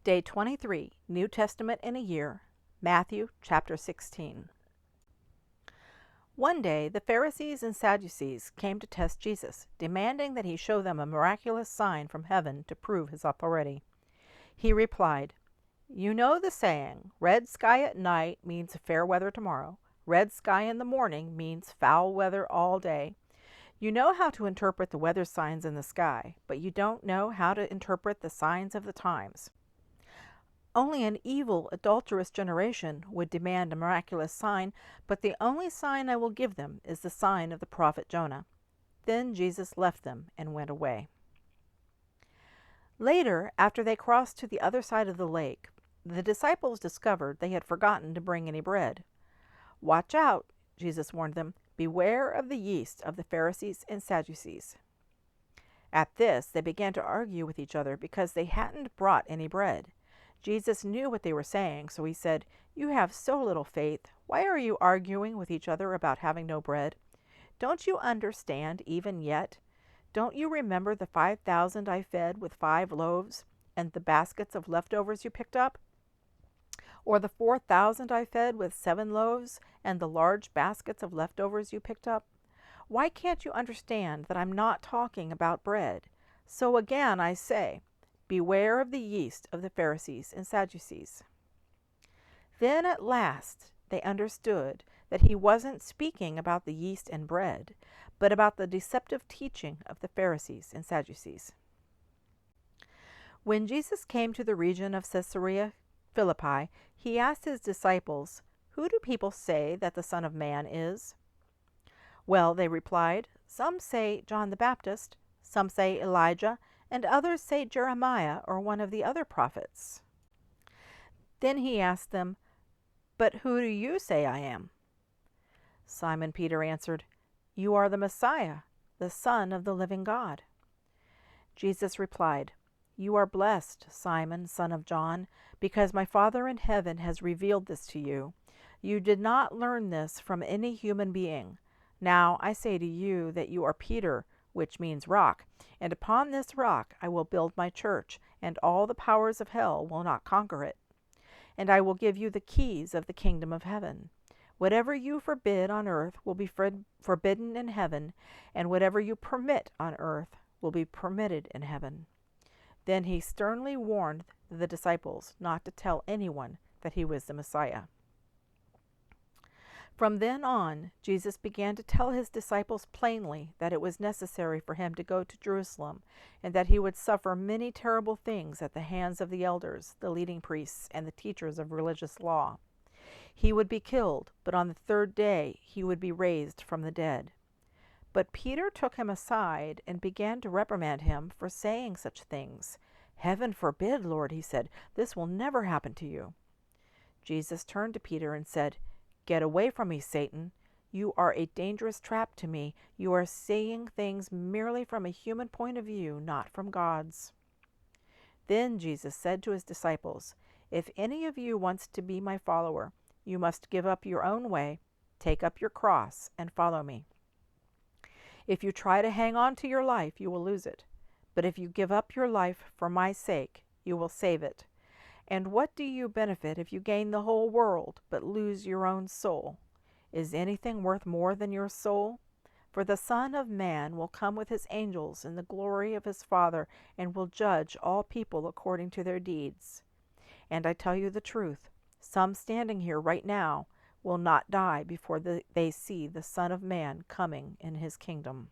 Day 23, New Testament in a Year, Matthew chapter 16. One day the Pharisees and Sadducees came to test Jesus, demanding that he show them a miraculous sign from heaven to prove his authority. He replied, "You know the saying, red sky at night means fair weather tomorrow. Red sky in the morning means foul weather all day. You know how to interpret the weather signs in the sky, but you don't know how to interpret the signs of the times. Only an evil, adulterous generation would demand a miraculous sign, but the only sign I will give them is the sign of the prophet Jonah." Then Jesus left them and went away. Later, after they crossed to the other side of the lake, the disciples discovered they had forgotten to bring any bread. "Watch out," Jesus warned them. "Beware of the yeast of the Pharisees and Sadducees." At this, they began to argue with each other because they hadn't brought any bread. Jesus knew what they were saying, so he said, "You have so little faith. Why are you arguing with each other about having no bread? Don't you understand even yet? Don't you remember the 5,000 I fed with 5 loaves and the baskets of leftovers you picked up? Or the 4,000 I fed with 7 loaves and the large baskets of leftovers you picked up? Why can't you understand that I'm not talking about bread? So again I say, beware of the yeast of the Pharisees and Sadducees." Then at last they understood that he wasn't speaking about the yeast and bread, but about the deceptive teaching of the Pharisees and Sadducees. When Jesus came to the region of Caesarea Philippi, he asked his disciples, "Who do people say that the Son of Man is?" "Well," they replied, "some say John the Baptist, some say Elijah, and others say Jeremiah or one of the other prophets." Then he asked them, "But who do you say I am?" Simon Peter answered, "You are the Messiah, the Son of the living God." Jesus replied, "You are blessed, Simon, son of John, because my Father in heaven has revealed this to you. You did not learn this from any human being. Now I say to you that you are Peter, which means rock, and upon this rock I will build my church, and all the powers of hell will not conquer it. And I will give you the keys of the kingdom of heaven. Whatever you forbid on earth will be forbidden in heaven, and whatever you permit on earth will be permitted in heaven." Then he sternly warned the disciples not to tell anyone that he was the Messiah. From then on, Jesus began to tell his disciples plainly that it was necessary for him to go to Jerusalem, and that he would suffer many terrible things at the hands of the elders, the leading priests, and the teachers of religious law. He would be killed, but on the 3rd day he would be raised from the dead. But Peter took him aside and began to reprimand him for saying such things. "Heaven forbid, Lord," he said, "this will never happen to you." Jesus turned to Peter and said, "Get away from me, Satan. You are a dangerous trap to me. You are saying things merely from a human point of view, not from God's." Then Jesus said to his disciples, "If any of you wants to be my follower, you must give up your own way, take up your cross, and follow me. If you try to hang on to your life, you will lose it. But if you give up your life for my sake, you will save it. And what do you benefit if you gain the whole world, but lose your own soul? Is anything worth more than your soul? For the Son of Man will come with his angels in the glory of his Father, and will judge all people according to their deeds. And I tell you the truth, some standing here right now will not die before they see the Son of Man coming in his kingdom."